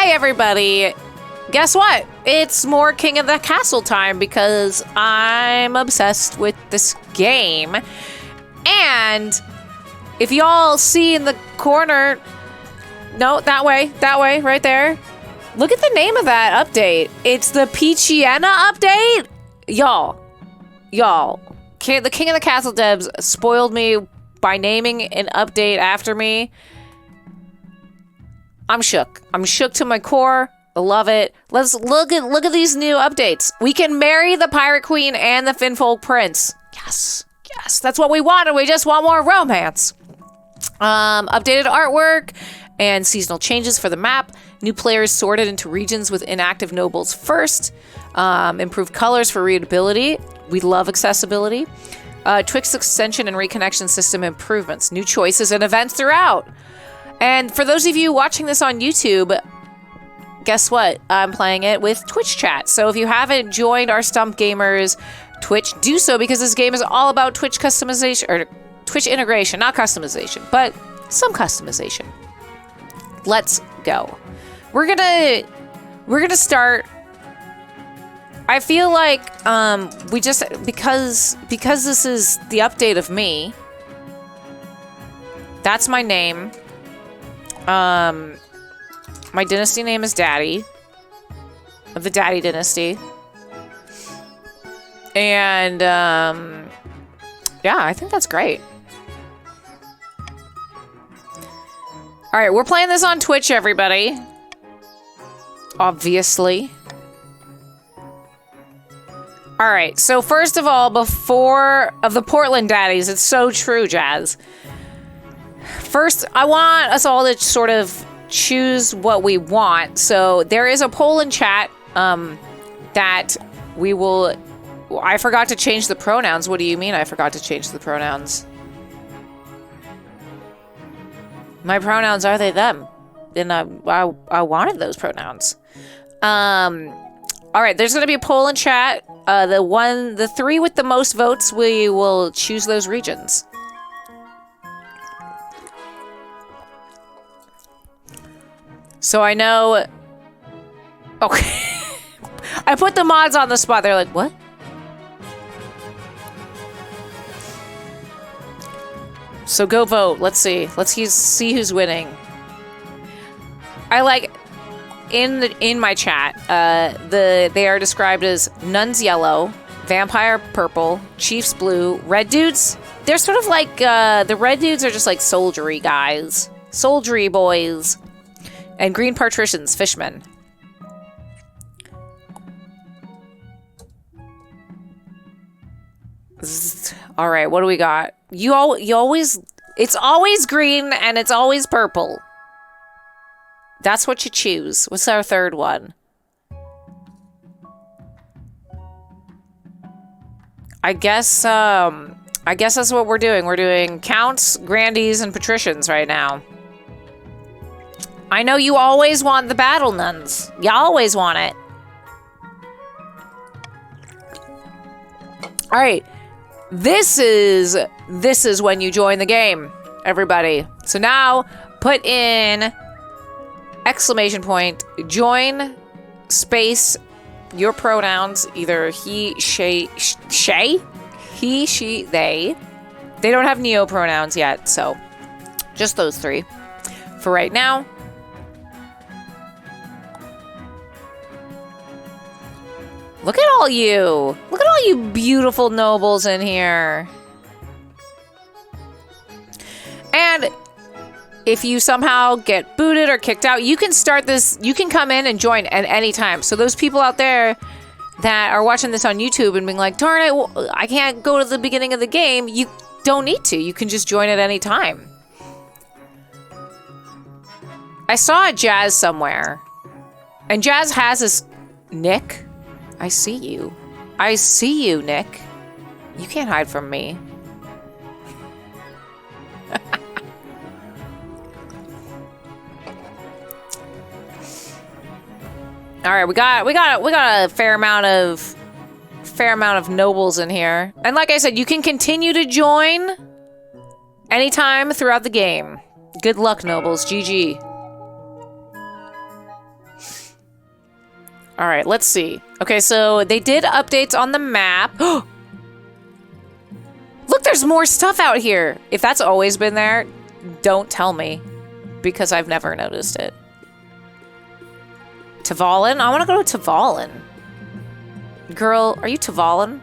Hi, everybody. Guess what? It's more King of the Castle time because I'm obsessed with this game. And if y'all see in the corner, no, that way, right there. Look at the name of that update. It's the PeachyAenne update. Y'all, the King of the Castle devs spoiled me by naming an update after me. I'm shook. I'm shook to my core. I love it. Let's look at these new updates. We can marry the Pirate Queen and the Finfolk Prince. Yes, that's what we wanted. We just want more romance. Updated artwork and seasonal changes for the map. New players sorted into regions with inactive nobles first. Improved colors for readability. We love accessibility. Twix extension and reconnection system improvements. New choices and events throughout. And for those of you watching this on YouTube, guess what? I'm playing it with Twitch chat. So if you haven't joined our Stump Gamers Twitch, do so because this game is all about Twitch customization, or Twitch integration, not customization, but some customization. Let's go. We're gonna start. I feel like we just because this is the update of me. That's my name. My dynasty name is Daddy, of the Daddy Dynasty. And, yeah, I think that's great. Alright, we're playing this on Twitch, everybody. Obviously. Alright, so first of all, of the Portland Daddies, it's so true, Jazz. First, I want us all to sort of choose what we want. So there is a poll in chat that we will... I forgot to change the pronouns. What do you mean I forgot to change the pronouns? My pronouns are they, them. And I wanted those pronouns. Alright, there's going to be a poll in chat. The three with the most votes, we will choose those regions. So I know... Okay. I put the mods on the spot. They're like, what? So go vote. Let's see. Let's see who's winning. I like... In my chat, they are described as nuns yellow, vampire purple, chiefs blue, red dudes. They're sort of like... the red dudes are just like soldiery guys. Soldiery boys. And green patricians, fishmen. All right, what do we got? You always... It's always green and it's always purple. That's what you choose. What's our third one? I guess that's what we're doing. We're doing counts, grandees, and patricians right now. I know you always want the battle nuns. You always want it. All right. This is when you join the game, everybody. So now put in exclamation point, join, space, your pronouns, either he, she, they. They don't have neo pronouns yet, so just those three for right now. Look at all you. Look at all you beautiful nobles in here. And if you somehow get booted or kicked out, you can start this. You can come in and join at any time. So those people out there that are watching this on YouTube and being like, darn it, I can't go to the beginning of the game. You don't need to. You can just join at any time. I saw a Jazz somewhere. And Jazz has this Nick. I see you. I see you, Nick. You can't hide from me. All right, we got a fair amount of nobles in here. And like I said, you can continue to join anytime throughout the game. Good luck, nobles. GG. All right, let's see. Okay, so they did updates on the map. Look, there's more stuff out here. If that's always been there, don't tell me, because I've never noticed it. Tavalin? I want to go to Tavalin. Girl, are you Tavalin?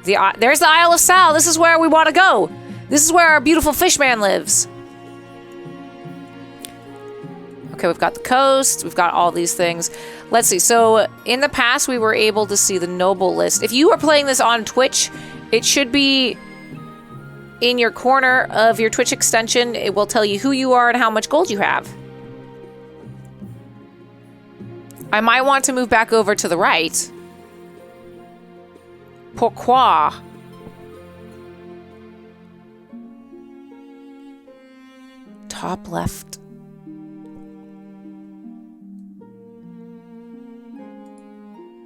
There's the Isle of Sal. This is where we want to go. This is where our beautiful fishman lives. Okay, we've got the coast. We've got all these things. Let's see. So in the past, we were able to see the noble list. If you are playing this on Twitch, it should be in your corner of your Twitch extension. It will tell you who you are and how much gold you have. I might want to move back over to the right. Pourquoi? Top left.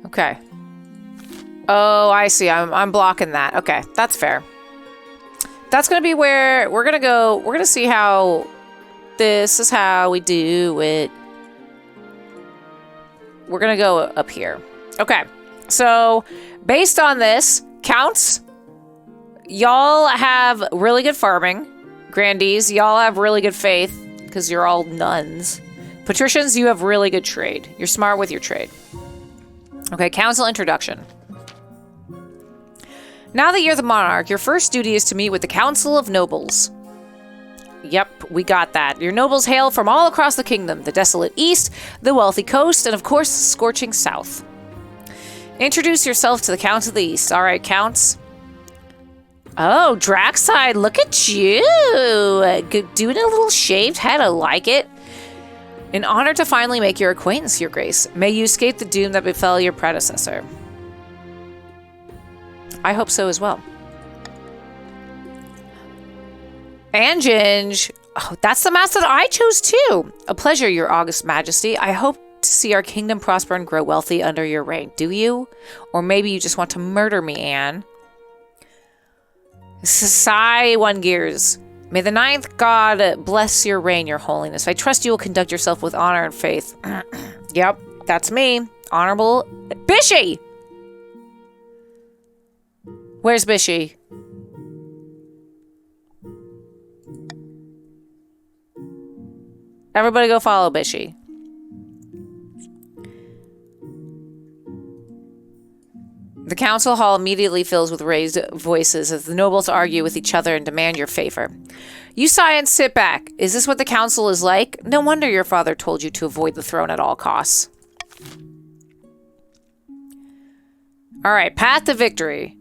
Okay. Oh, I see. I'm blocking that. Okay, that's fair. That's gonna be where we're gonna go. We're gonna see how this is how we do it. We're gonna go up here. Okay. So based on this, counts, y'all have really good farming. Grandees, y'all have really good faith because you're all nuns. Patricians, you have really good trade. You're smart with your trade. Okay, council introduction. Now that you're the monarch, your first duty is to meet with the Council of Nobles. Yep, we got that. Your nobles hail from all across the kingdom, the desolate east, the wealthy coast, and of course, the scorching south. Introduce yourself to the Counts of the East. All right, Counts. Oh, Draxide, look at you. Doing a little shaved head, I like it. In honor to finally make your acquaintance, Your Grace, may you escape the doom that befell your predecessor. I hope so as well. Anginge. Oh, that's the mask that I chose too. A pleasure, Your August Majesty. I hope to see our kingdom prosper and grow wealthy under your reign. Do you? Or maybe you just want to murder me, Anne. Sai One Gears. May the ninth god bless your reign, Your Holiness. I trust you will conduct yourself with honor and faith. Yep, that's me. Honorable Bishy! Where's Bishy? Everybody go follow Bishy. The council hall immediately fills with raised voices as the nobles argue with each other and demand your favor. You sigh and sit back. Is this what the council is like? No wonder your father told you to avoid the throne at all costs. All right, path to victory.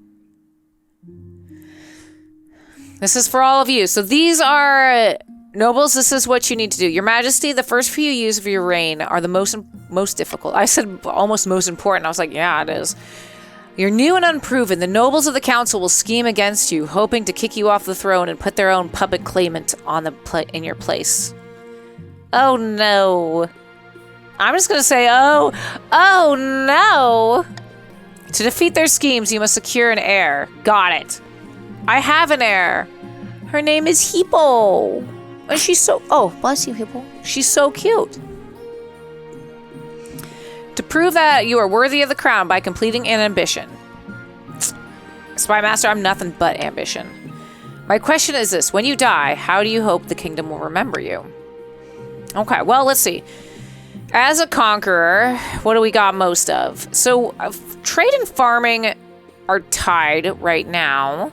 This is for all of you. So these are nobles. This is what you need to do. Your Majesty, the first few years of your reign are the most difficult. I said almost most important. I was like, yeah, it is. You're new and unproven. The nobles of the council will scheme against you, hoping to kick you off the throne and put their own puppet claimant on in your place. Oh no. I'm just gonna say, oh no. To defeat their schemes, you must secure an heir. Got it. I have an heir. Her name is Hippo. And she's so... Oh, bless you, Hippo. She's so cute. To prove that you are worthy of the crown by completing an ambition. Spy Master, I'm nothing but ambition. My question is this. When you die, how do you hope the kingdom will remember you? Okay, well, let's see. As a conqueror, what do we got most of? So, trade and farming are tied right now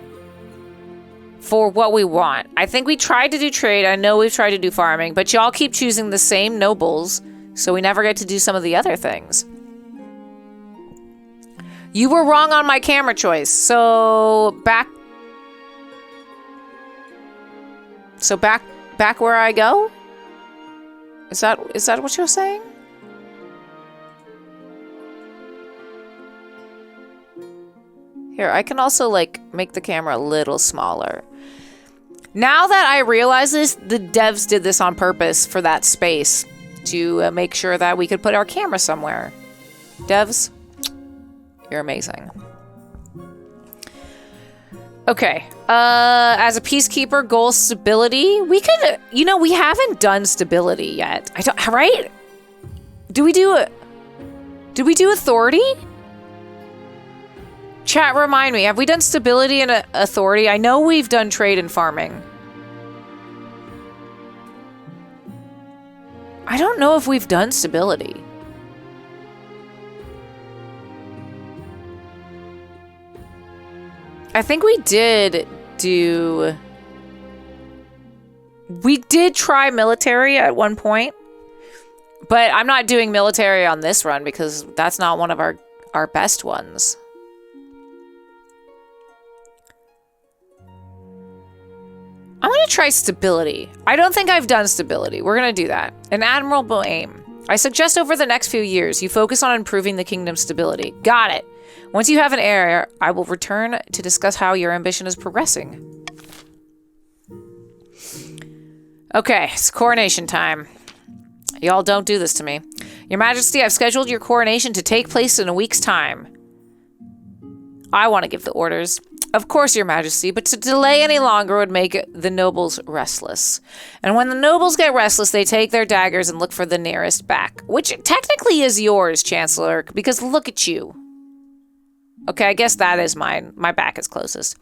for what we want. I think we tried to do trade. I know we've tried to do farming, but y'all keep choosing the same nobles, so we never get to do some of the other things. You were wrong on my camera choice. So back where I go? Is that what you're saying? Here, I can also like make the camera a little smaller. Now that I realize this, the devs did this on purpose for that space to make sure that we could put our camera somewhere. Devs, you're amazing. Okay, as a peacekeeper, goal stability. We could, we haven't done stability yet. Right? Do we do it? Did we do authority? Chat, remind me. Have we done stability and authority? I know we've done trade and farming. I don't know if we've done stability. I think we did do... We did try military at one point. But I'm not doing military on this run because that's not one of our best ones. I'm going to try stability. I don't think I've done stability. We're going to do that. An admirable aim. I suggest over the next few years, you focus on improving the kingdom's stability. Got it. Once you have an heir, I will return to discuss how your ambition is progressing. Okay, it's coronation time. Y'all don't do this to me. Your Majesty, I've scheduled your coronation to take place in a week's time. I want to give the orders. Of course, Your Majesty, but to delay any longer would make the nobles restless. And when the nobles get restless, they take their daggers and look for the nearest back. Which technically is yours, Chancellor, because look at you. Okay, I guess that is mine. My back is closest.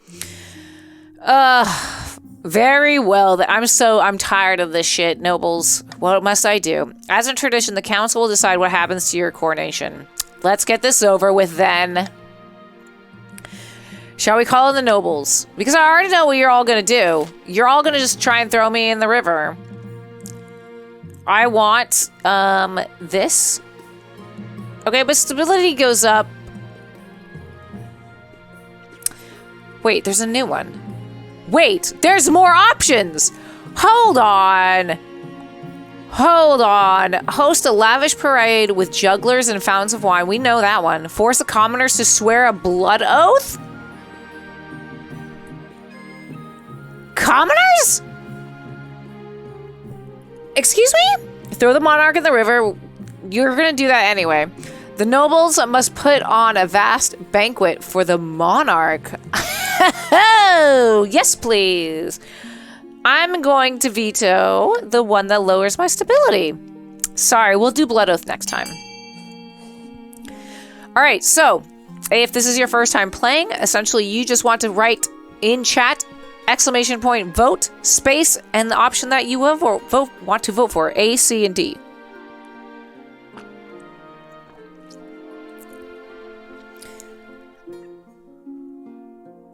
Very well. I'm tired of this shit, nobles. What must I do? As in tradition, the council will decide what happens to your coronation. Let's get this over with then. Shall we call in the nobles? Because I already know what you're all gonna do. You're all gonna just try and throw me in the river. I want, this. Okay, but stability goes up. Wait, there's a new one. Wait, there's more options! Hold on! Hold on. Host a lavish parade with jugglers and fountains of wine. We know that one. Force the commoners to swear a blood oath? Commoners? Excuse me? Throw the monarch in the river. You're gonna do that anyway. The nobles must put on a vast banquet for the monarch. Oh, yes, please. I'm going to veto the one that lowers my stability. Sorry, we'll do blood oath next time. All right, so if this is your first time playing, essentially you just want to write in chat !vote space and the option that you want to vote for, A, C, and D.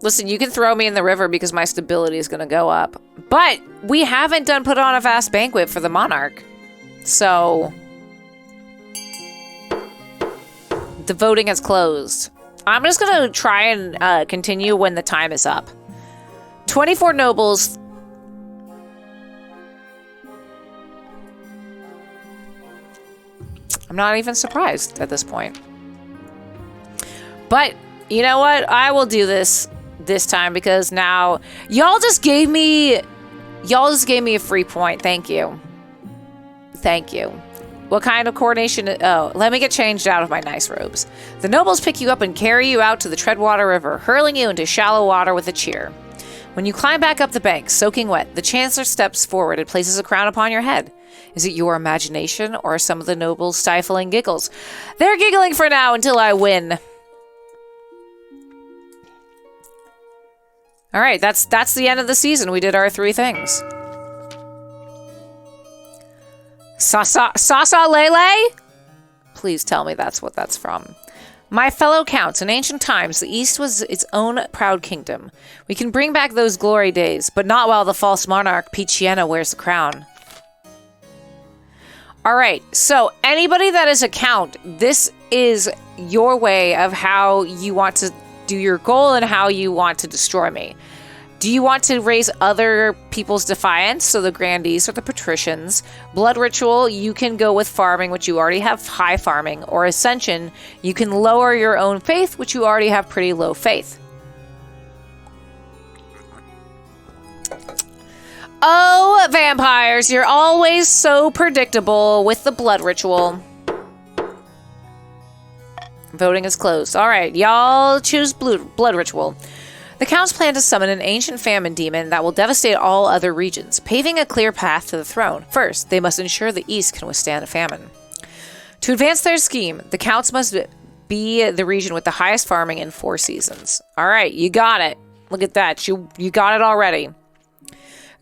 Listen, you can throw me in the river because my stability is going to go up. But we haven't done put on a vast banquet for the monarch. So the voting has closed. I'm just going to try and continue when the time is up. 24 nobles. I'm not even surprised at this point. But you know what? I will do this time because now y'all just gave me a free point. Thank you. Thank you. What kind of coronation? Oh, let me get changed out of my nice robes. The nobles pick you up and carry you out to the Treadwater River, hurling you into shallow water with a cheer. When you climb back up the bank, soaking wet, the Chancellor steps forward and places a crown upon your head. Is it your imagination or some of the nobles' stifling giggles? They're giggling for now until I win. All right, that's the end of the season. We did our 3 things. Sasa Lele? Please tell me that's what that's from. My fellow counts, in ancient times, the East was its own proud kingdom. We can bring back those glory days, but not while the false monarch PeachyAenne wears the crown. All right, so anybody that is a count, this is your way of how you want to do your goal and how you want to destroy me. Do you want to raise other people's defiance, so the grandees or the patricians? Blood ritual, you can go with farming, which you already have high farming, or ascension, you can lower your own faith, which you already have pretty low faith. Oh, vampires, you're always so predictable with the blood ritual. Voting is closed. All right, y'all choose blood ritual. The counts plan to summon an ancient famine demon that will devastate all other regions, paving a clear path to the throne. First, they must ensure the East can withstand a famine. To advance their scheme, the counts must be the region with the highest farming in 4 seasons. All right, you got it. Look at that. You got it already.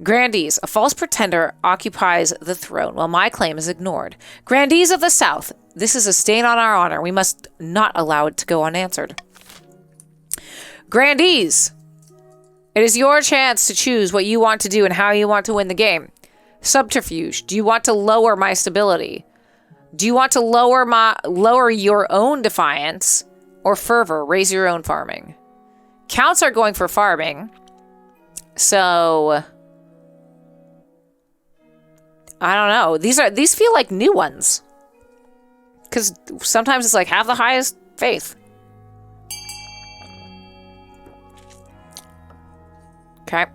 Grandees, a false pretender occupies the throne while my claim is ignored. Grandees of the South, this is a stain on our honor. We must not allow it to go unanswered. Grandees, it is your chance to choose what you want to do and how you want to win the game. Subterfuge, do you want to lower my stability? Do you want to lower your own defiance? Or fervor, raise your own farming? Counts are going for farming. So I don't know. These feel like new ones. Because sometimes it's like, have the highest faith. Okay.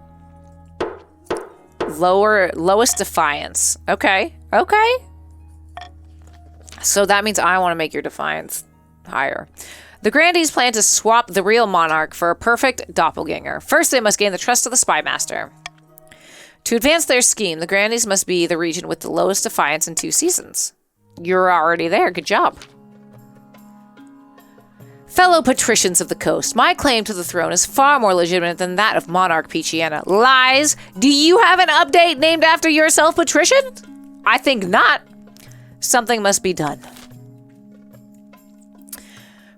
Lowest defiance. Okay. Okay. So that means I want to make your defiance higher. The Grandees plan to swap the real monarch for a perfect doppelganger. First, they must gain the trust of the spy master. To advance their scheme, the Grandees must be the region with the lowest defiance in 2 seasons. You're already there. Good job. Fellow patricians of the coast, my claim to the throne is far more legitimate than that of monarch PeachyAenne. Lies! Do you have an update named after yourself, patrician? I think not. Something must be done.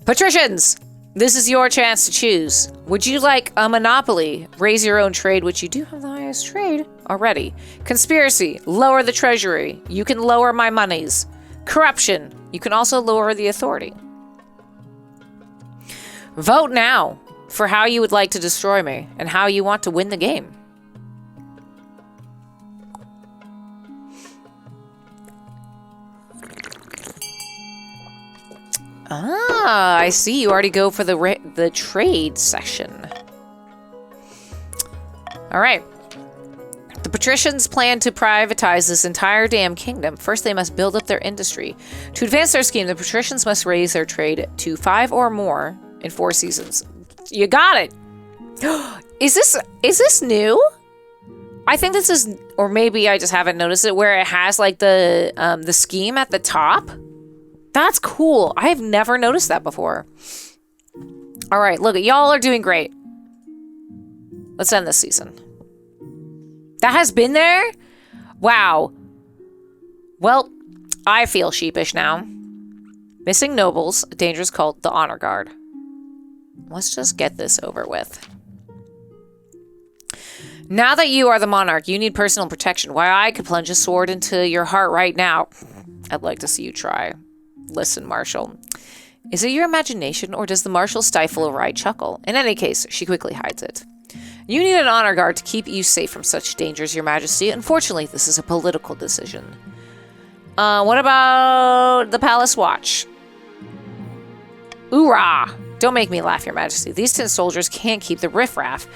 Patricians, this is your chance to choose. Would you like a monopoly? Raise your own trade, which you do have the highest trade already. Conspiracy, lower the treasury. You can lower my monies. Corruption, you can also lower the authority. Vote now for how you would like to destroy me and how you want to win the game. Ah, I see. You already go for the trade section. All right. The patricians plan to privatize this entire damn kingdom. First, they must build up their industry. To advance their scheme, the patricians must raise their trade to 5 or more in 4 seasons. You got it. Is this new? I think this is, or maybe I just haven't noticed it, where it has like the scheme at the top. That's cool. I have never noticed that before. All right, look, y'all are doing great. Let's end this season. That has been there? Wow. Well, I feel sheepish now. Missing nobles, a dangerous cult, the honor guard. Let's just get this over with. Now that you are the monarch, you need personal protection. Why, I could plunge a sword into your heart right now. I'd like to see you try. Listen, Marshal. Is it your imagination, or does the Marshal stifle a wry chuckle? In any case, she quickly hides it. You need an honor guard to keep you safe from such dangers, Your Majesty. Unfortunately, this is a political decision. What about the Palace Watch? Oorah! Don't make me laugh, Your Majesty. These 10 soldiers can't keep the riffraff.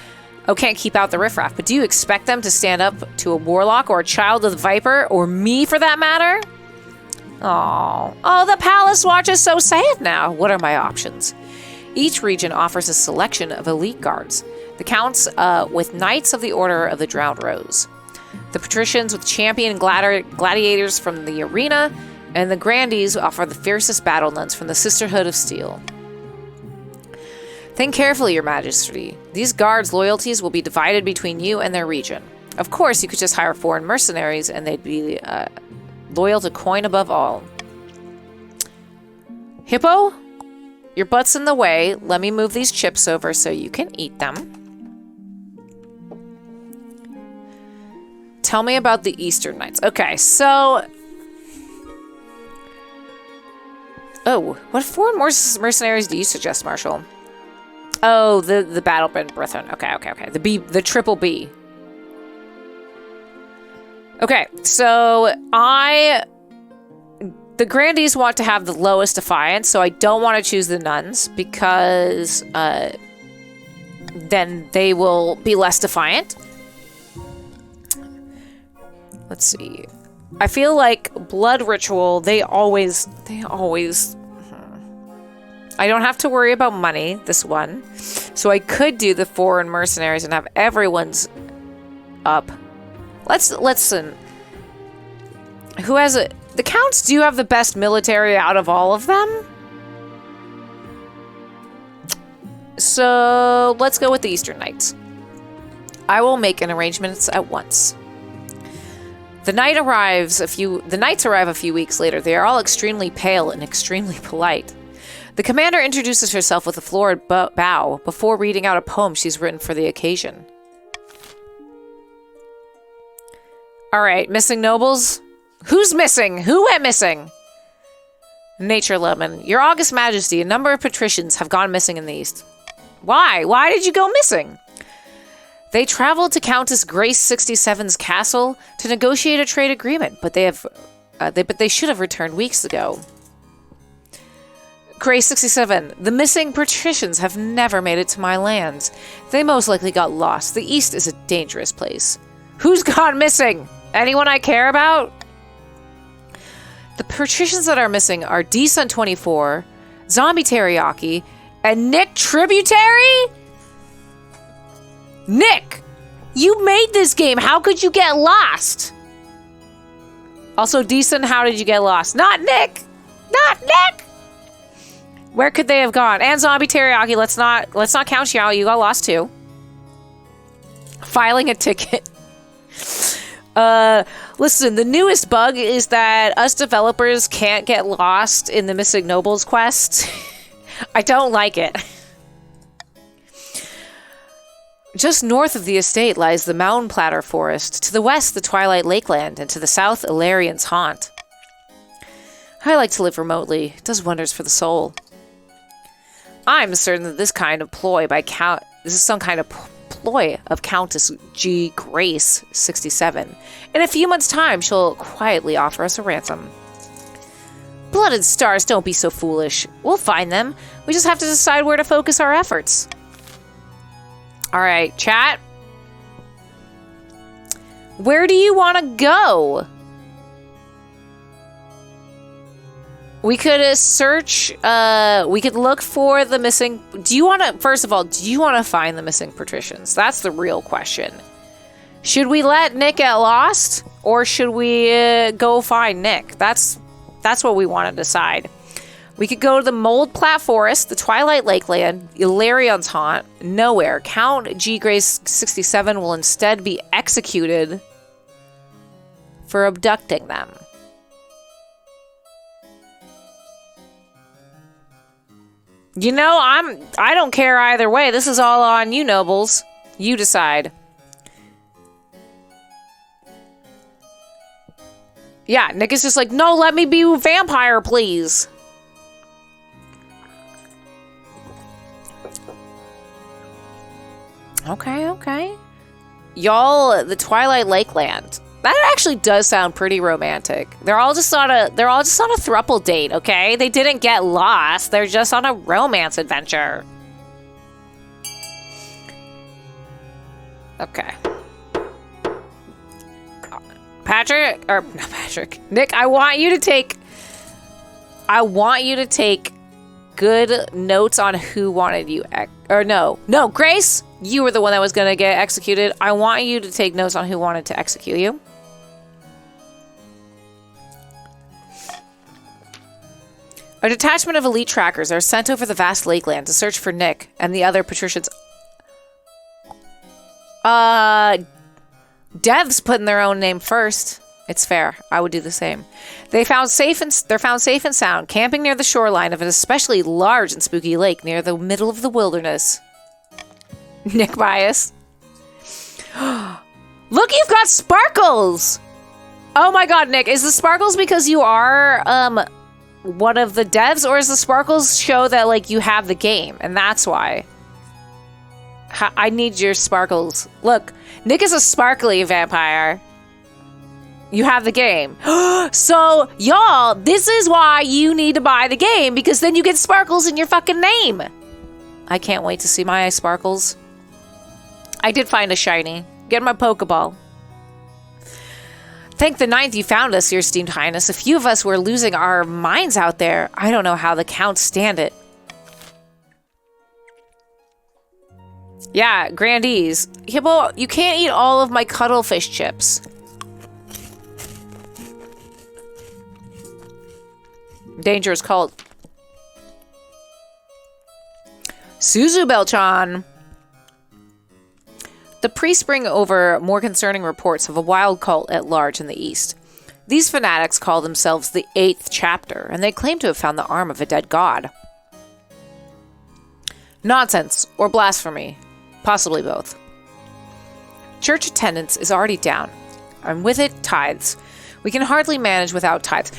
Oh, can't keep out the riffraff. But do you expect them to stand up to a warlock or a child of the Viper, or me for that matter? Oh, the Palace Watch is so sad now. What are my options? Each region offers a selection of elite guards. The counts with Knights of the Order of the Drowned Rose. The patricians with champion gladiators from the arena. And the Grandees offer the fiercest battle nuns from the Sisterhood of Steel. Think carefully, Your Majesty. These guards' loyalties will be divided between you and their region. Of course, you could just hire foreign mercenaries and they'd be loyal to coin above all. Hippo, your butt's in the way. Let me move these chips over so you can eat them. Tell me about the Eastern Knights. Okay, so... Oh, what foreign mercenaries do you suggest, Marshal? Oh, the Battle-Bent Brethren. Okay. The triple B. Okay, so the Grandees want to have the lowest defiance, so I don't want to choose the nuns because then they will be less defiant. Let's see. I feel like blood ritual, they always I don't have to worry about money, this one. So I could do the foreign mercenaries and have everyone's up. Let's listen. Who has The counts do have the best military out of all of them. So let's go with the Eastern Knights. I will make an arrangements at once. The knights arrive a few weeks later. They are all extremely pale and extremely polite. The commander introduces herself with a florid bow before reading out a poem she's written for the occasion. All right, missing nobles. Who's missing? Who went missing? Nature Lemon. Your August Majesty, a number of patricians have gone missing in the East. Why? Why did you go missing? They traveled to Countess Grace 67's castle to negotiate a trade agreement, but they should have returned weeks ago. Grace 67, the missing patricians have never made it to my lands. They most likely got lost. The East is a dangerous place. Who's gone missing? Anyone I care about? The patricians that are missing are D-Sun 24, Zombie Teriyaki, and Nick Tributary? Nick! You made this game! How could you get lost? Also, D-Sun, how did you get lost? Not Nick! Not Nick! Where could they have gone? And Zombie Teriyaki, let's not count you out. You got lost too. Filing a ticket. Listen, the newest bug is that us developers can't get lost in the Missing Nobles quest. I don't like it. Just north of the estate lies the Mountain Platter Forest, to the west the Twilight Lakeland, and to the south Ilarian's Haunt. I like to live remotely. It does wonders for the soul. I'm certain that this is some kind of ploy of Countess G. Grace 67. In a few months' time, she'll quietly offer us a ransom. Blooded stars, don't be so foolish. We'll find them. We just have to decide where to focus our efforts. Alright, chat. Where do you want to go? We could search, we could look for the missing... First of all, do you want to find the missing patricians? That's the real question. Should we let Nick get lost? Or should we go find Nick? That's what we want to decide. We could go to the Mold Plat Forest, the Twilight Lakeland, Ilarion's Haunt, nowhere. Count G. Grace 67 will instead be executed for abducting them. You know, I don't care either way. This is all on you, nobles. You decide. Yeah, Nick is just like, no, let me be a vampire, please. Okay. Y'all, the Twilight Lakeland. That actually does sound pretty romantic. They're all just on a throuple date, okay? They didn't get lost. They're just on a romance adventure. Okay. Nick, I want you to take good notes on who wanted you no, Grace, you were the one that was going to get executed. I want you to take notes on who wanted to execute you. A detachment of elite trackers are sent over the vast lakeland to search for Nick and the other patricians. Devs put in their own name first. It's fair. I would do the same. They're found safe and sound, camping near the shoreline of an especially large and spooky lake near the middle of the wilderness. Nick bias. Look, you've got sparkles! Oh my god, Nick, is the sparkles because you are one of the devs, or is the sparkles show that like you have the game and that's why? I need your sparkles. Look, Nick is a sparkly vampire. You have the game. So, y'all, this is why you need to buy the game, because then you get sparkles in your fucking name. I can't wait to see my sparkles. I did find a shiny. Get my Pokeball. Thank the ninth you found us, your esteemed highness. A few of us were losing our minds out there. I don't know how the counts stand it. Yeah, grandees. Hippo, you can't eat all of my cuttlefish chips. Dangerous cult. Suzu Belchan. The priests bring over more concerning reports of a wild cult at large in the east. These fanatics call themselves the 8th chapter, and they claim to have found the arm of a dead god. Nonsense, or blasphemy. Possibly both. Church attendance is already down, and with it, tithes. We can hardly manage without tithes.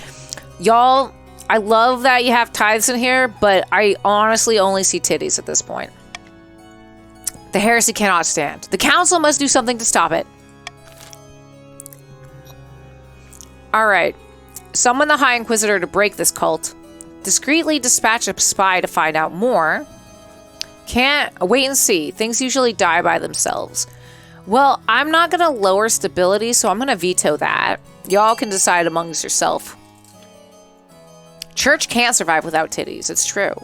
Y'all, I love that you have tithes in here, but I honestly only see titties at this point. The heresy cannot stand. The council must do something to stop it. Alright. Summon the High Inquisitor to break this cult. Discreetly dispatch a spy to find out more. Can't wait and see. Things usually die by themselves. Well, I'm not going to lower stability, so I'm going to veto that. Y'all can decide amongst yourself. Church can't survive without titties. It's true.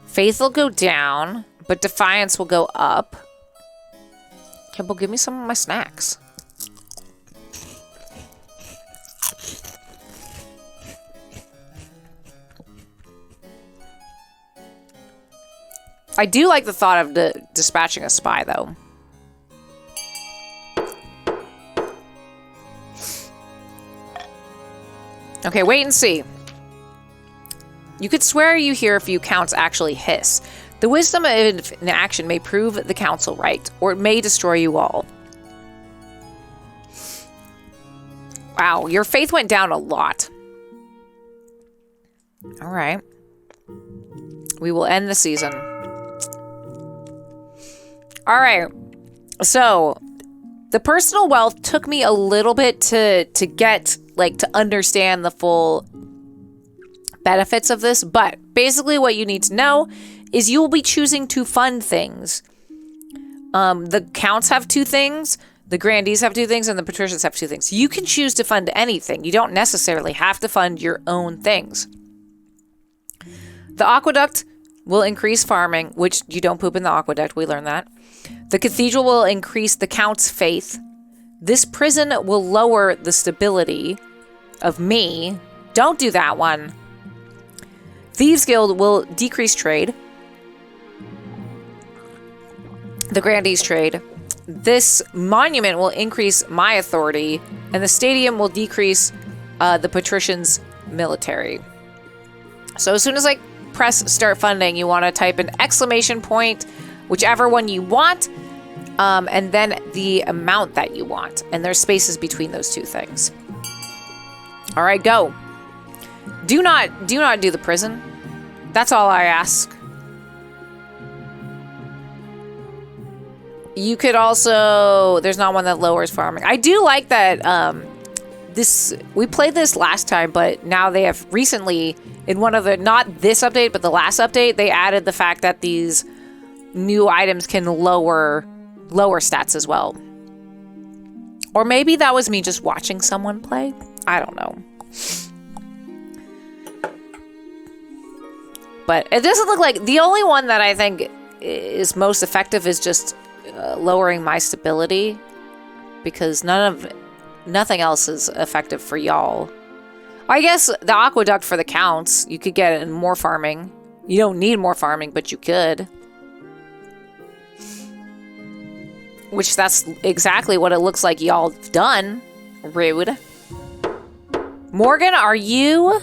Faith will go down, but defiance will go up. Kimball, give me some of my snacks. I do like the thought of dispatching a spy, though. Okay, wait and see. You could swear you hear a few counts actually hiss. The wisdom of an action may prove the council right, or it may destroy you all. Wow, your faith went down a lot. Alright. We will end the season. Alright. So, the personal wealth took me a little bit to get, like, to understand the full benefits of this, but basically what you need to know is you will be choosing to fund things. The counts have 2 things, the grandees have 2 things, and the patricians have 2 things. You can choose to fund anything. You don't necessarily have to fund your own things. The aqueduct will increase farming, which you don't poop in the aqueduct, we learned that. The cathedral will increase the count's faith. This prison will lower the stability of me. Don't do that one. Thieves Guild will decrease trade. The Grandees trade. This monument will increase my authority, and the stadium will decrease the patricians' military. So as soon as I press start funding, you want to type an exclamation point, whichever one you want, and then the amount that you want. And there's spaces between those 2 things. All right, go. Do not do the prison. That's all I ask. You could also... There's not one that lowers farming. I do like that we played this last time, but now they have recently, in one of the... Not this update, but the last update, they added the fact that these new items can lower stats as well. Or maybe that was me just watching someone play. I don't know. But it doesn't look like... The only one that I think is most effective is just lowering my stability. Because nothing else is effective for y'all. I guess the aqueduct for the counts. You could get more farming. You don't need more farming, but you could. Which that's exactly what it looks like y'all have done. Rude. Morgan, are you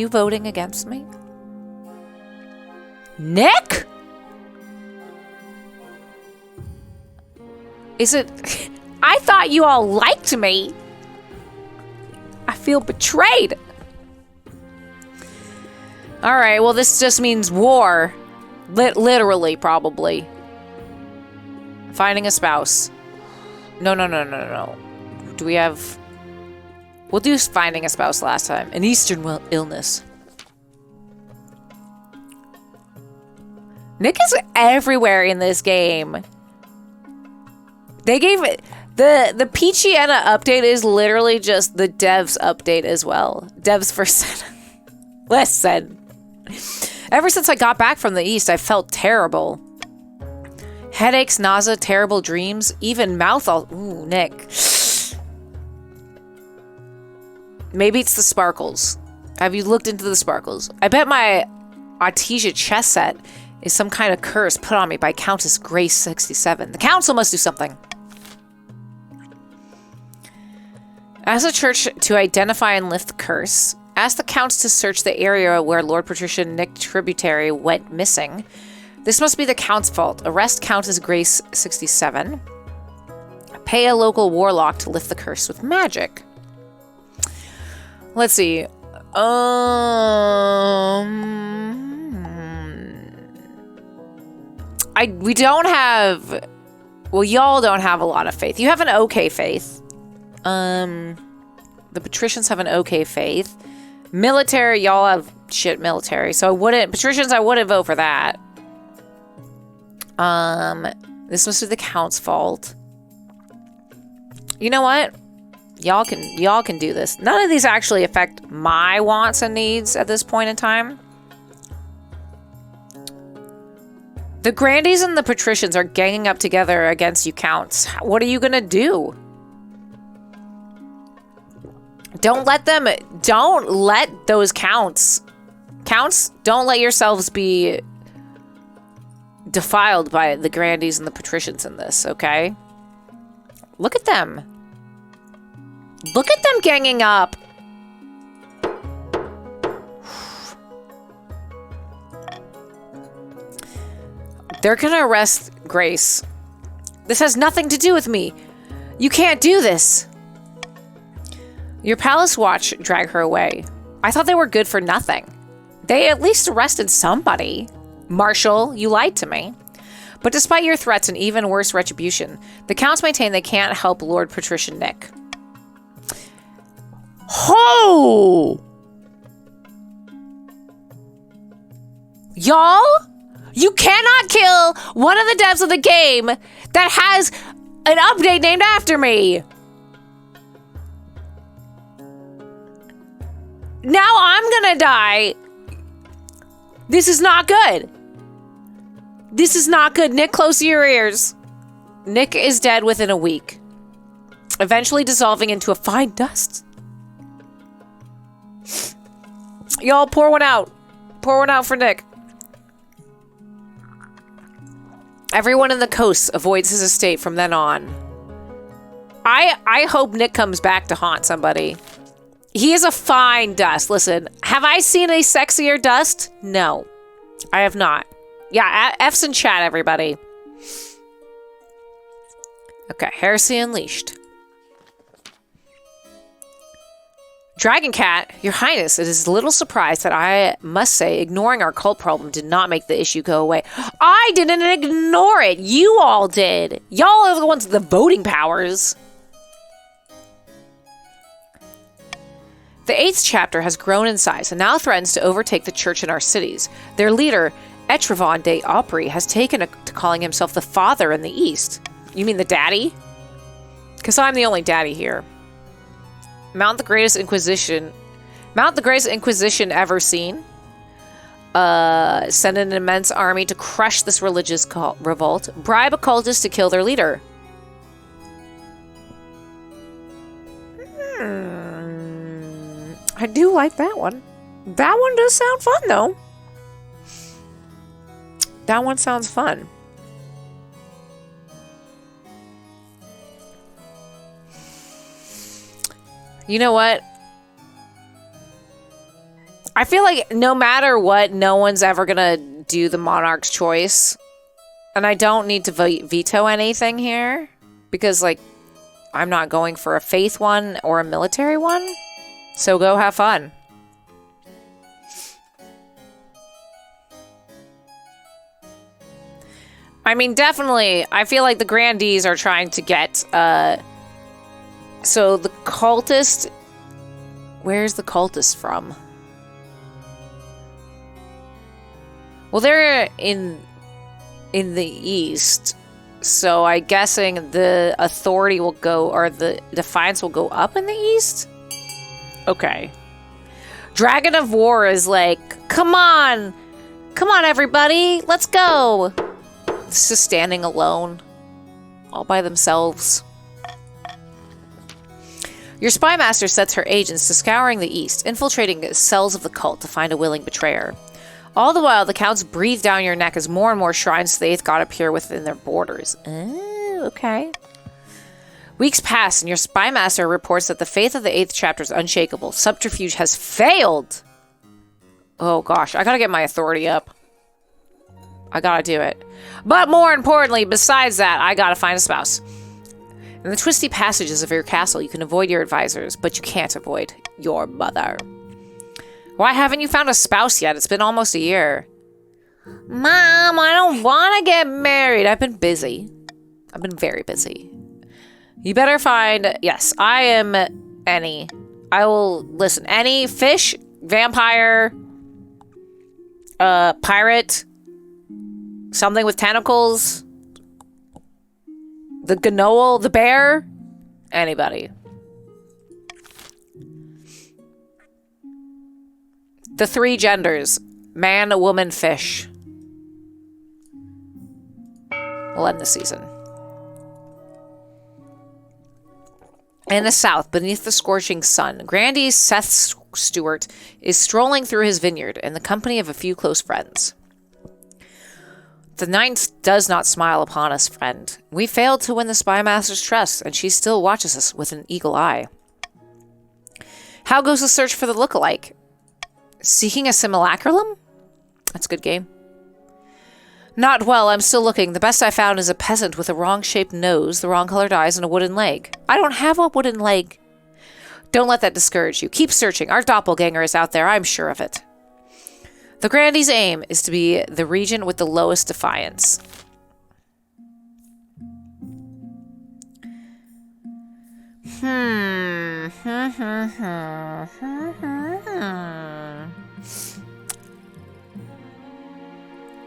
voting against me? Nick? Is it... I thought you all liked me. I feel betrayed. Alright, well this just means war. Literally, probably. Finding a spouse. No. Do we have... We'll do finding a spouse last time. An Eastern illness. Nick is everywhere in this game. They gave it... The PeachyAenne update is literally just the devs update as well. Devs first. Listen. Ever since I got back from the East, I felt terrible. Headaches, nausea, terrible dreams, even mouth all... Ooh, Nick. Maybe it's the sparkles. Have you looked into the sparkles? I bet my Artesia chess set is some kind of curse put on me by Countess Grace 67. The council must do something. Ask the church to identify and lift the curse. Ask the counts to search the area where Lord Patricia Nick Tributary went missing. This must be the count's fault. Arrest Countess Grace 67. Pay a local warlock to lift the curse with magic. Let's see. We don't have... Well, y'all don't have a lot of faith. You have an okay faith. The patricians have an okay faith. Military, y'all have shit military. So I wouldn't... Patricians, I wouldn't vote for that. This must be the count's fault. You know what? Y'all can do this. None of these actually affect my wants and needs at this point in time. The Grandies and the Patricians are ganging up together against you counts. What are you gonna do? Don't let those counts, don't let yourselves be defiled by the Grandies and the Patricians in this, okay? Look at them. Look at them ganging up. They're gonna arrest Grace. This has nothing to do with me. You can't do this. Your palace watch dragged her away. I thought they were good for nothing. They at least arrested somebody. Marshal, you lied to me. But despite your threats and even worse retribution, the counts maintain they can't help Lord Patricia Nick. Ho! Y'all? You cannot kill one of the devs of the game that has an update named after me. Now I'm gonna die. This is not good. This is not good. Nick, close your ears. Nick is dead within a week, eventually dissolving into a fine dust. Y'all, pour one out. Pour one out for Nick. Everyone in the coast avoids his estate from then on. I hope Nick comes back to haunt somebody. He is a fine dust. Listen, have I seen a sexier dust? No, I have not. Yeah, F's in chat, everybody. Okay, Heresy Unleashed. Dragon Cat, Your Highness, it is a little surprised that I must say ignoring our cult problem did not make the issue go away. I didn't ignore it. You all did. Y'all are the ones with the voting powers. The 8th chapter has grown in size and now threatens to overtake the church in our cities. Their leader, Etrevon de Opry, has taken to calling himself the father in the East. You mean the daddy? Because I'm the only daddy here. Mount the greatest Inquisition ever seen. Send an immense army to crush this religious revolt. Bribe a cultist to kill their leader. I do like that one. That one does sound fun, though. That one sounds fun. You know what? I feel like no matter what, no one's ever gonna do the monarch's choice. And I don't need to veto anything here. Because, like, I'm not going for a faith one or a military one. So go have fun. I mean, definitely, I feel like the Grandees are trying to get, so the cultist, where's the cultist from? Well, they're in the east, so I'm guessing the authority will go, or the defiance will go up in the east? Okay. Dragon of War is like, come on everybody, let's go. It's just standing alone. All by themselves. Your spy master sets her agents to scouring the east, infiltrating cells of the cult to find a willing betrayer. All the while, the counts breathe down your neck as more and more shrines to the 8th god appear within their borders. Oh, okay. Weeks pass, and your spy master reports that the faith of the 8th chapter is unshakable. Subterfuge has failed! Oh gosh, I gotta get my authority up. I gotta do it. But more importantly, besides that, I gotta find a spouse. In the twisty passages of your castle, you can avoid your advisors, but you can't avoid your mother. Why haven't you found a spouse yet? It's been almost a year. Mom, I don't want to get married. I've been busy. I've been very busy. You better find... Yes, I am any. I will... Listen, any fish, vampire, pirate, something with tentacles, the gnoll, the bear, anybody. The 3 genders. Man, woman, fish. We'll end the season. In the south, beneath the scorching sun, Grandy Seth Stewart is strolling through his vineyard in the company of a few close friends. The 9th does not smile upon us, friend. We failed to win the spy master's trust, and she still watches us with an eagle eye. How goes the search for the lookalike? Seeking a simulacrum? That's a good game. Not well, I'm still looking. The best I found is a peasant with a wrong-shaped nose, the wrong-colored eyes, and a wooden leg. I don't have a wooden leg. Don't let that discourage you. Keep searching. Our doppelganger is out there, I'm sure of it. The Grandy's aim is to be the regent with the lowest defiance.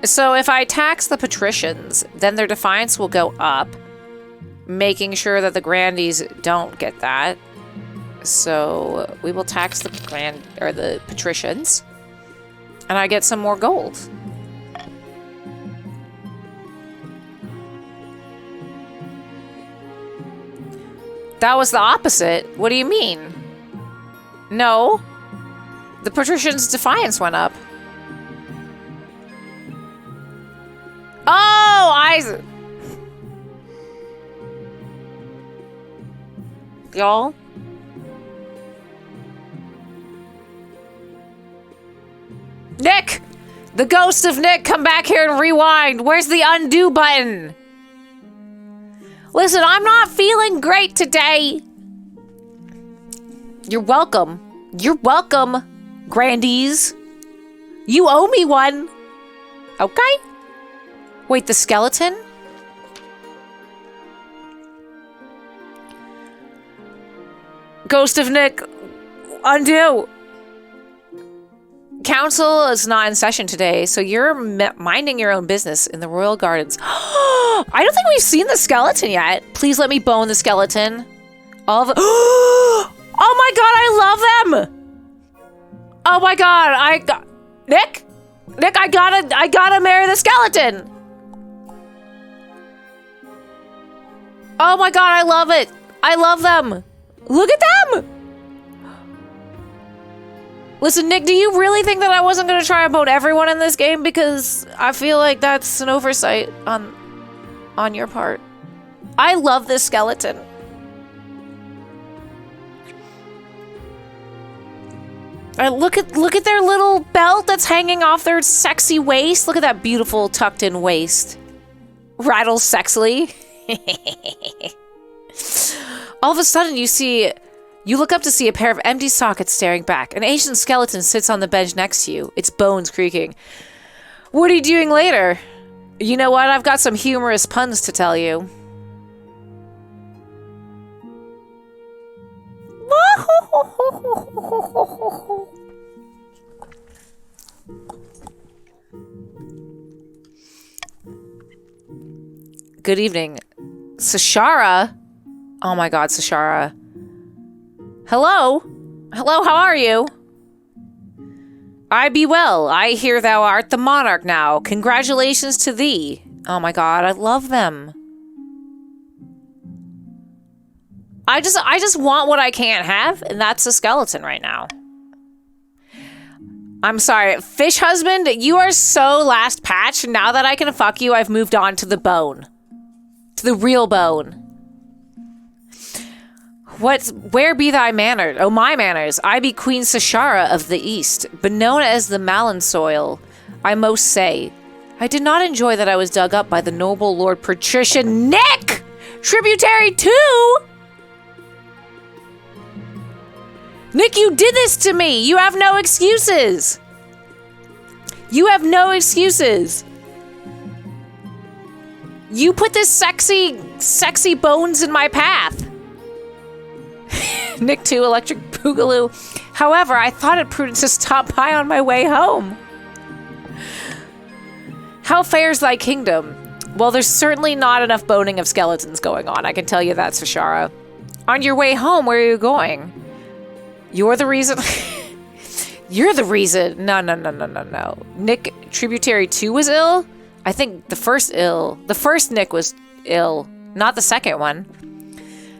So if I tax the patricians, then their defiance will go up, making sure that the Grandies don't get that. So we will tax the patricians, and I get some more gold. That was the opposite. What do you mean? No. The patricians' defiance went up. Oh, y'all? Nick! The ghost of Nick, come back here and rewind. Where's the undo button? Listen, I'm not feeling great today. You're welcome. You're welcome, Grandies. You owe me one. Okay? Wait, the skeleton? Ghost of Nick, undo. Council is not in session today, so you're minding your own business in the royal gardens. I don't think we've seen the skeleton yet. Please let me bone the skeleton. All of oh my god, I love them. Oh my god, Nick, I gotta marry the skeleton. Oh my god, I love it. I love them. Look at them. Listen, Nick, do you really think that I wasn't going to try and bone everyone in this game? Because I feel like that's an oversight on your part. I love this skeleton. Look at their little belt that's hanging off their sexy waist. Look at that beautiful tucked in waist. Rattles sexily. All of a sudden you look up to see a pair of empty sockets staring back. An ancient skeleton sits on the bench next to you, its bones creaking. What are you doing later? You know what? I've got some humorous puns to tell you. Good evening. Sashara? Oh my god, Sashara. Hello? Hello, how are you? I be well. I hear thou art the monarch now. Congratulations to thee. Oh my god, I love them. I just want what I can't have, and that's a skeleton right now. I'm sorry, fish husband, you are so last patch. Now that I can fuck you, I've moved on to the bone. To the real bone. Where be thy manners? Oh, my manners. I be Queen Sashara of the East, but known as the Malin Soil. I most say, I did not enjoy that I was dug up by the noble Lord Patrician Nick! Tributary 2! Nick, you did this to me! You have no excuses! You have no excuses! You put this sexy bones in my path! Nick 2, Electric Boogaloo. However, I thought it prudent to stop by on my way home. How fares thy kingdom? Well, there's certainly not enough boning of skeletons going on, I can tell you that, Sashara. On your way home, where are you going? You're the reason... You're the reason. No. Nick Tributary 2 was ill? I think the first Nick was ill, not the second one.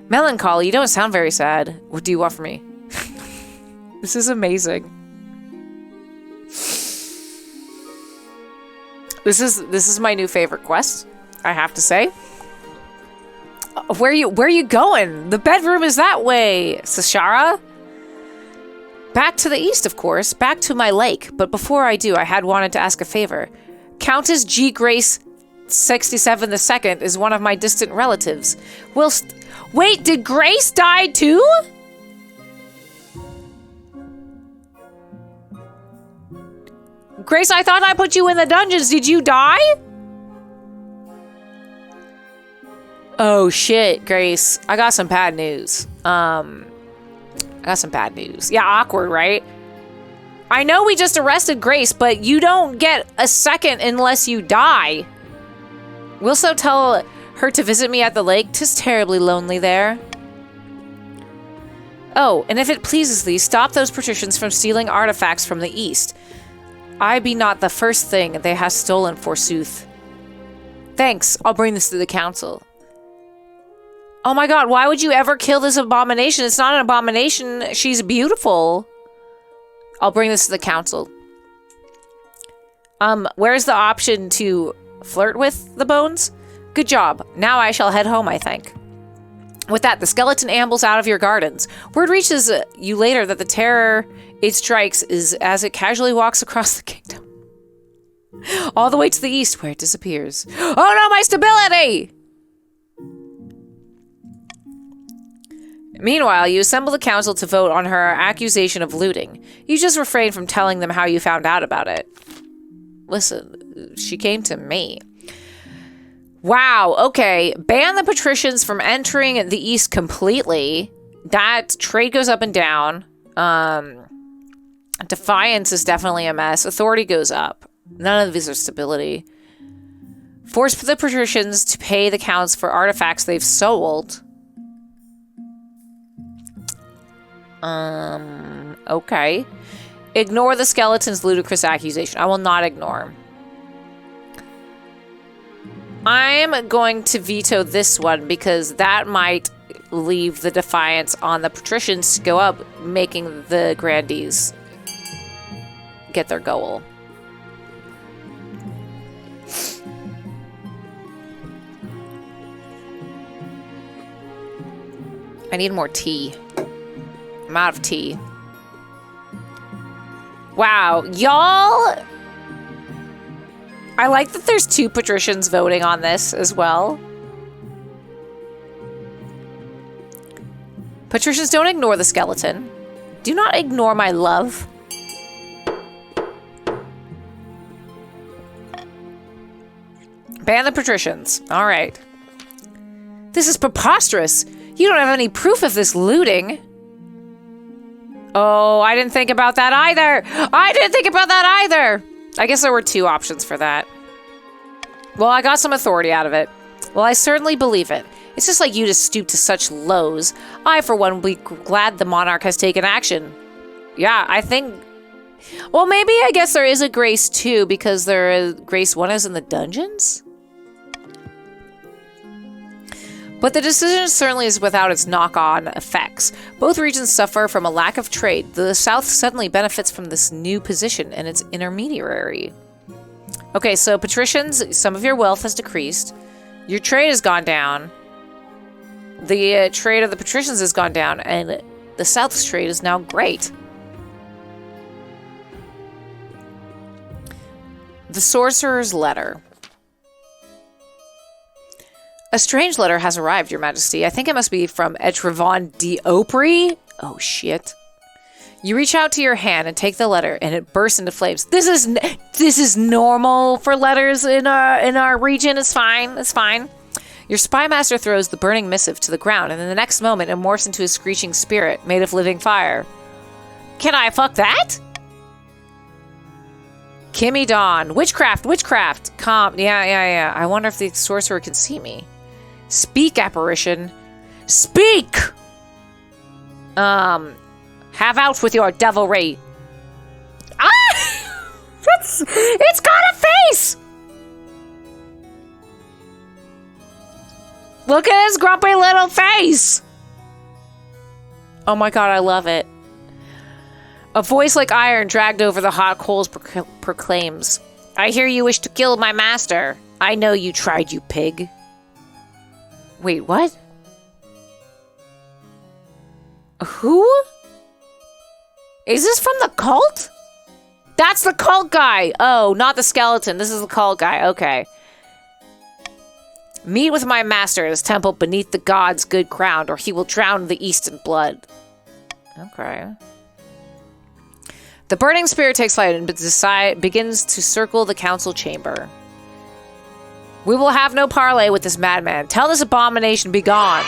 Melancholy, you don't sound very sad. What do you want from me? This is amazing. This is my new favorite quest, I have to say. Where are you going? The bedroom is that way, Sashara. Back to the east, of course. Back to my lake. But before I do, I had wanted to ask a favor. Countess G. Grace 67 II is one of my distant relatives. Wait, did Grace die too? Grace, I thought I put you in the dungeons. Did you die? Oh shit, Grace. I got some bad news. Yeah, awkward, right? I know we just arrested Grace, but you don't get a second unless you die. Wilt thou tell her to visit me at the lake? 'Tis terribly lonely there. Oh, and if it pleases thee, stop those patricians from stealing artifacts from the east. I be not the first thing they have stolen, forsooth. Thanks, I'll bring this to the council. Oh my god, why would you ever kill this abomination? It's not an abomination, she's beautiful. I'll bring this to the council. Where's the option to flirt with the bones? Good job. Now I shall head home, I think. With that, the skeleton ambles out of your gardens. Word reaches you later that the terror it strikes is as it casually walks across the kingdom. All the way to the east, where it disappears. Oh no, my stability! Meanwhile, you assemble the council to vote on her accusation of looting. You just refrain from telling them how you found out about it. Listen, she came to me. Wow, okay. Ban the patricians from entering the east completely. That trade goes up and down. Defiance is definitely a mess. Authority goes up. None of these are stability. Force the patricians to pay the counts for artifacts they've sold. Okay. Ignore the skeleton's ludicrous accusation. I will not ignore. I'm going to veto this one because that might leave the defiance on the patricians to go up, making the grandees get their goal. I need more tea. I'm out of tea. Wow, y'all! I like that there's 2 patricians voting on this as well. Patricians, don't ignore the skeleton. Do not ignore my love. Ban the patricians. All right. This is preposterous. You don't have any proof of this looting. Oh, I didn't think about that either. I guess there were 2 options for that. Well, I got some authority out of it. Well, I certainly believe it. It's just like you to stoop to such lows. I, for one, will be glad the monarch has taken action. Yeah, I think... Well, maybe I guess there is a Grace 2 because Grace 1 is in the dungeons? But the decision certainly is without its knock-on effects. Both regions suffer from a lack of trade. The South suddenly benefits from this new position and its intermediary. Okay, so patricians, some of your wealth has decreased. Your trade has gone down. The trade of the patricians has gone down, and the South's trade is now great. The Sorcerer's Letter. A strange letter has arrived, Your Majesty. I think it must be from Etrevon d'Opry. Oh, shit. You reach out to your hand and take the letter, and it bursts into flames. This is normal for letters in our region. It's fine. It's fine. Your spy master throws the burning missive to the ground, and in the next moment, it morphs into a screeching spirit made of living fire. Can I fuck that? Kimmy Dawn. Witchcraft. Witchcraft. Yeah. I wonder if the sorcerer can see me. Speak, apparition. Speak! Have out with your devilry. Ah! It's got a face! Look at his grumpy little face! Oh my god, I love it. A voice like iron dragged over the hot coals proclaims, I hear you wish to kill my master. I know you tried, you pig. Wait, what? Who? Is this from the cult? That's the cult guy. Oh, not the skeleton. This is the cult guy. Okay. Meet with my master at his temple beneath the god's good crown, or he will drown the east in blood. Okay. The burning spirit takes flight and begins to circle the council chamber. We will have no parley with this madman. Tell this abomination be gone.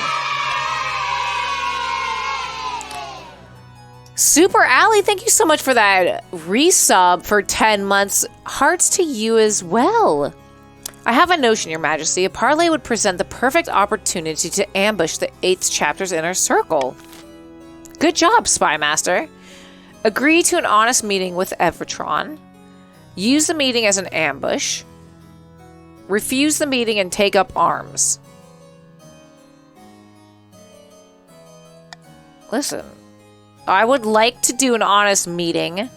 Super Ally, thank you so much for that resub for 10 months. Hearts to you as well. I have a notion, Your Majesty. A parley would present the perfect opportunity to ambush the 8th chapter's inner circle. Good job, Spy Master. Agree to an honest meeting with Evertron. Use the meeting as an ambush. Refuse the meeting and take up arms. Listen, I would like to do an honest meeting.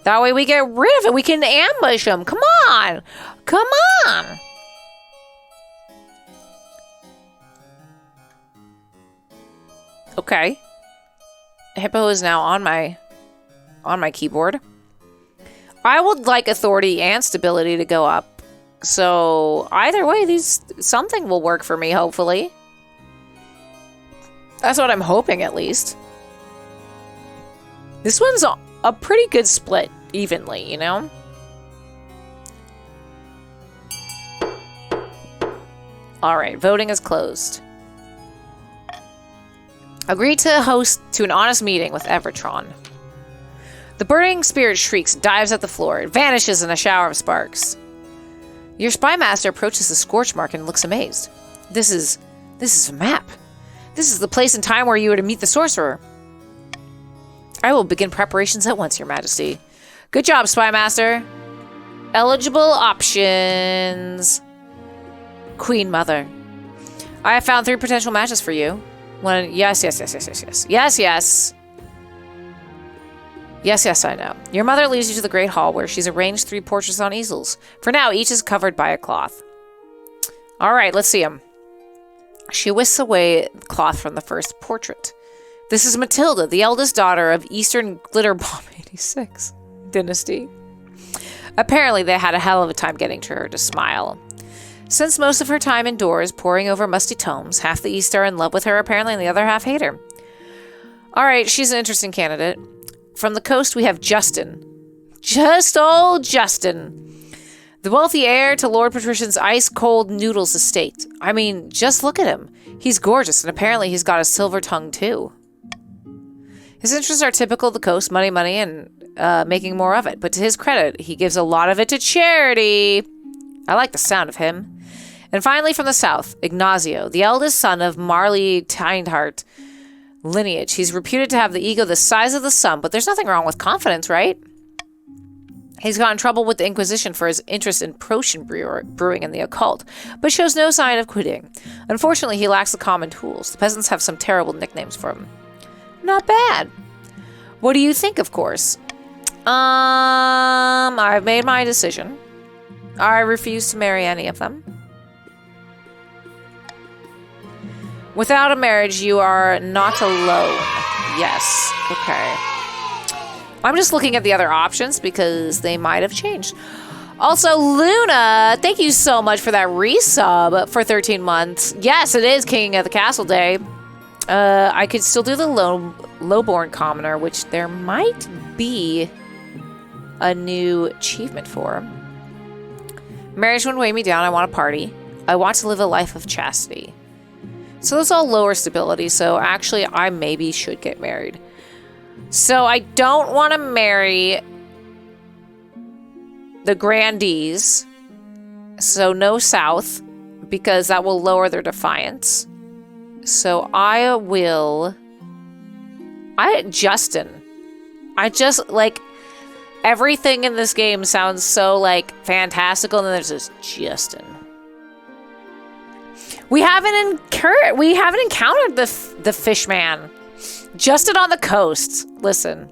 That way we get rid of it. We can ambush him. Come on. Come on. Okay. Hippo is now on my keyboard. I would like authority and stability to go up. So either way, something will work for me, hopefully. That's what I'm hoping, at least. This one's a pretty good split, evenly, you know? Alright, voting is closed. Agree to host to an honest meeting with Evertron. The burning spirit shrieks, dives at the floor. It vanishes in a shower of sparks. Your spy master approaches the scorch mark and looks amazed. This is a map. This is the place and time where you are to meet the sorcerer. I will begin preparations at once, Your Majesty. Good job, Spy Master. Eligible options. Queen Mother. I have found 3 potential matches for you. Yes, I know. Your mother leads you to the Great Hall, where she's arranged 3 portraits on easels. For now, each is covered by a cloth. Alright, let's see them. She whisks away the cloth from the first portrait. This is Matilda, the eldest daughter of Eastern Glitterbomb 86 Dynasty. Apparently, they had a hell of a time getting to her to smile. Since most of her time indoors, poring over musty tomes, half the East are in love with her apparently, and the other half hate her. Alright, she's an interesting candidate. From the coast, we have Justin. Just old Justin. The wealthy heir to Lord Patrician's ice-cold noodles estate. I mean, just look at him. He's gorgeous, and apparently he's got a silver tongue, too. His interests are typical of the coast, money, and making more of it. But to his credit, he gives a lot of it to charity. I like the sound of him. And finally, from the south, Ignacio, the eldest son of Marley Tindhart lineage. He's reputed to have the ego the size of the sun, but there's nothing wrong with confidence, right? He's got in trouble with the Inquisition for his interest in potion brewing and the occult, but shows no sign of quitting. Unfortunately, he lacks the common tools. The peasants have some terrible nicknames for him. Not bad. What do you think, of course? I've made my decision. I refuse to marry any of them. Without a marriage, you are not alone. Yes. Okay. I'm just looking at the other options because they might have changed. Also, Luna, thank you so much for that resub for 13 months. Yes, it is King of the Castle Day. I could still do the lowborn commoner, which there might be a new achievement for. Marriage wouldn't weigh me down. I want a party. I want to live a life of chastity. So that's all lower stability. So actually, I maybe should get married. So I don't want to marry the grandees. So no south, because that will lower their defiance. So Justin. I just, like, everything in this game sounds so, like, fantastical, and then there's this Justin. We haven't encountered the fish man. Justin on the coast. Listen.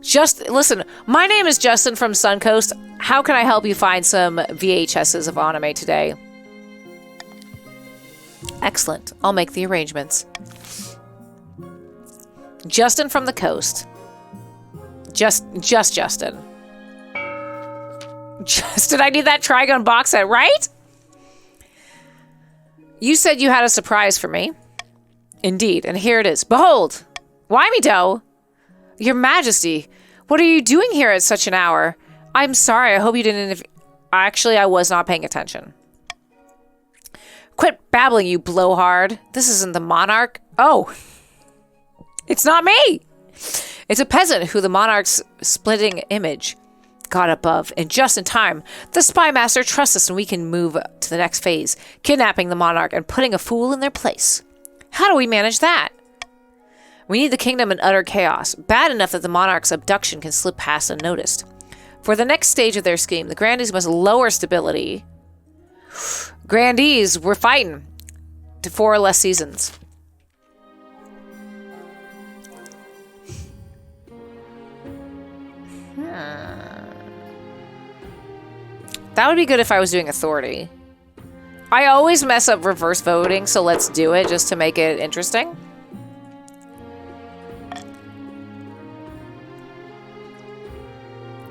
Listen, my name is Justin from Suncoast. How can I help you find some VHSs of anime today? Excellent. I'll make the arrangements. Justin from the coast. Just Justin. Justin, I need that Trigon box set, right? You said you had a surprise for me. Indeed, and here it is. Behold! Why me do? Your Majesty, what are you doing here at such an hour? I'm sorry, I hope you didn't... Actually, I was not paying attention. Quit babbling, you blowhard. This isn't the monarch. Oh! It's not me! It's a peasant who the monarch's splitting image got above, and just in time. The spy master trusts us and we can move to the next phase, kidnapping the monarch and putting a fool in their place. How do we manage that? We need the kingdom in utter chaos, bad enough that the monarch's abduction can slip past unnoticed. For the next stage of their scheme, the grandees must lower stability. Grandees, we're fighting to 4 or less seasons. That would be good if I was doing authority. I always mess up reverse voting, so let's do it just to make it interesting.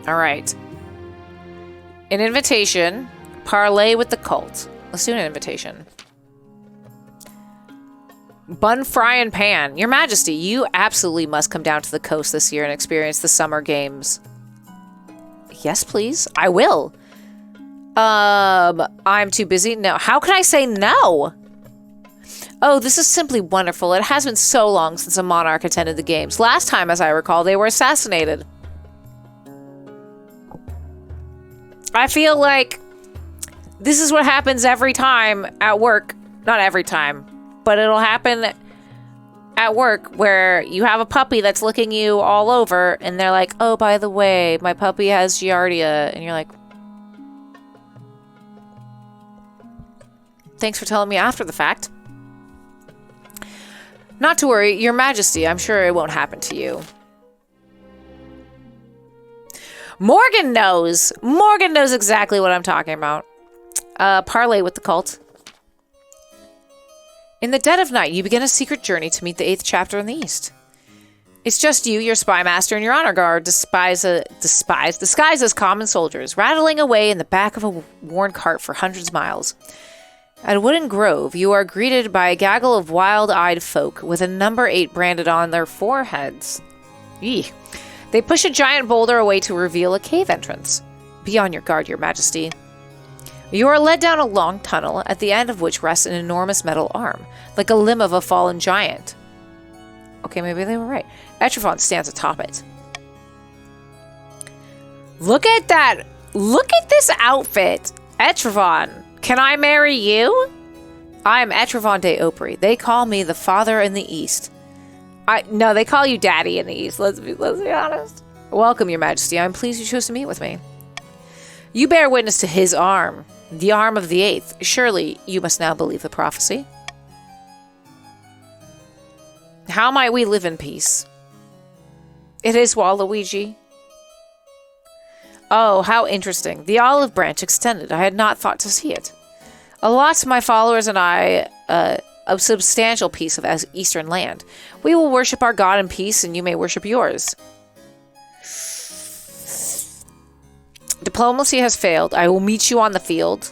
All right. An invitation. Parlay with the cult. Let's do an invitation. Bun, fry, and pan. Your Majesty, you absolutely must come down to the coast this year and experience the summer games. Yes, please. I will. I'm too busy. No. How can I say no? Oh, this is simply wonderful. It has been so long since a monarch attended the games. Last time, as I recall, they were assassinated. I feel like this is what happens every time at work. Not every time, but it'll happen at work where you have a puppy that's licking you all over and they're like, oh, by the way, my puppy has Giardia. And you're like, thanks for telling me after the fact. Not to worry, Your Majesty, I'm sure it won't happen to you. Morgan knows. Morgan knows exactly what I'm talking about. Parlay with the cult. In the dead of night, you begin a secret journey to meet the 8th chapter in the east. It's just you, your spy master, and your honor guard disguised as common soldiers, rattling away in the back of a worn cart for hundreds of miles. At Wooden Grove, you are greeted by a gaggle of wild-eyed folk with a number 8 branded on their foreheads. Eeh. They push a giant boulder away to reveal a cave entrance. Be on your guard, Your Majesty. You are led down a long tunnel, at the end of which rests an enormous metal arm, like a limb of a fallen giant. Okay, maybe they were right. Etrifon stands atop it. Look at that! Look at this outfit! Etrifon! Can I marry you? I am Etrifon de Opry. They call me the father in the East. No, they call you daddy in the East. Let's be honest. Welcome, Your Majesty. I'm pleased you chose to meet with me. You bear witness to his arm, the arm of the 8th. Surely you must now believe the prophecy. How might we live in peace? It is Waluigi. Oh, how interesting. The olive branch extended. I had not thought to see it. Allot to my followers and I a substantial piece of Eastern land. We will worship our God in peace, and you may worship yours. Diplomacy has failed. I will meet you on the field.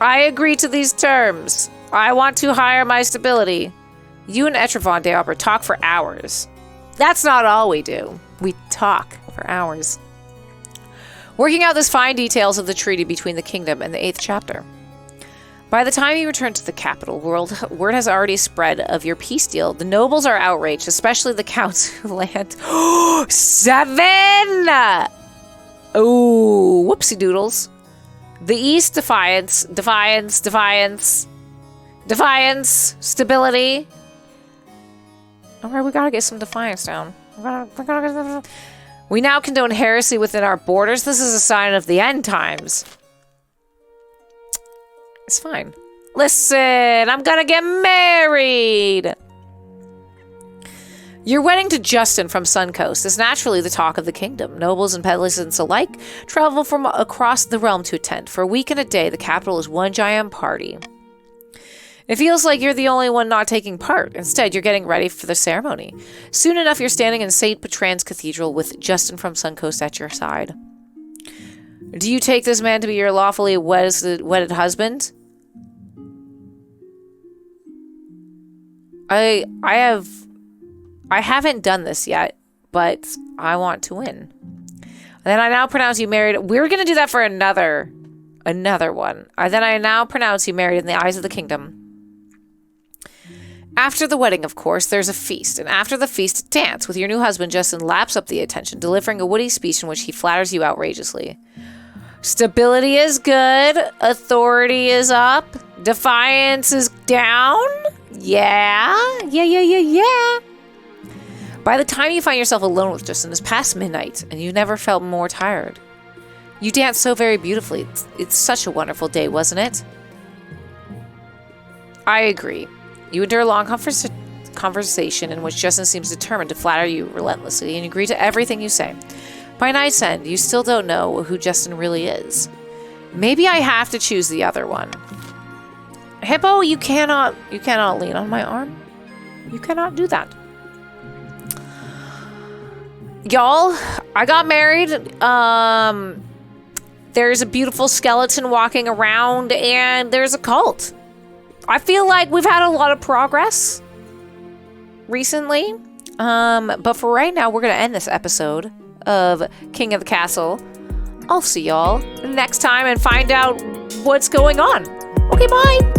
I agree to these terms. I want to hire my stability. You and Etrevon de Opera talk for hours. That's not all we do. We talk for hours. Working out the fine details of the treaty between the kingdom and the 8th chapter. By the time you return to the capital, word has already spread of your peace deal. The nobles are outraged, especially the counts who land. 7! Oh, whoopsie doodles. The East, defiance, defiance, defiance, defiance, stability. Alright, we gotta get some defiance down. We now condone heresy within our borders. This is a sign of the end times. It's fine. Listen, I'm gonna get married! Your wedding to Justin from Suncoast is naturally the talk of the kingdom. Nobles and peasants alike travel from across the realm to attend. For a week and a day, the capital is one giant party. It feels like you're the only one not taking part. Instead, you're getting ready for the ceremony. Soon enough, you're standing in St. Bertrand's Cathedral with Justin from Suncoast at your side. Do you take this man to be your lawfully wedded husband? I haven't done this yet, but I want to win. And then I now pronounce you married. We're going to do that for another one. Then I now pronounce you married in the eyes of the kingdom. After the wedding, of course, there's a feast. And after the feast, a dance with your new husband. Justin laps up the attention, delivering a witty speech in which he flatters you outrageously. Stability is good. Authority is up. Defiance is down. Yeah. By the time you find yourself alone with Justin, it's past midnight, and you never felt more tired. You danced so very beautifully. It's such a wonderful day, wasn't it? I agree. You endure a long conversation in which Justin seems determined to flatter you relentlessly, and you agree to everything you say. By night's end, you still don't know who Justin really is. Maybe I have to choose the other one. Hippo, you cannot lean on my arm. You cannot do that. Y'all, I got married. There's a beautiful skeleton walking around, and there's a cult. I feel like we've had a lot of progress recently. But for right now, we're going to end this episode of King of the Castle. I'll see y'all next time and find out what's going on. Okay, bye.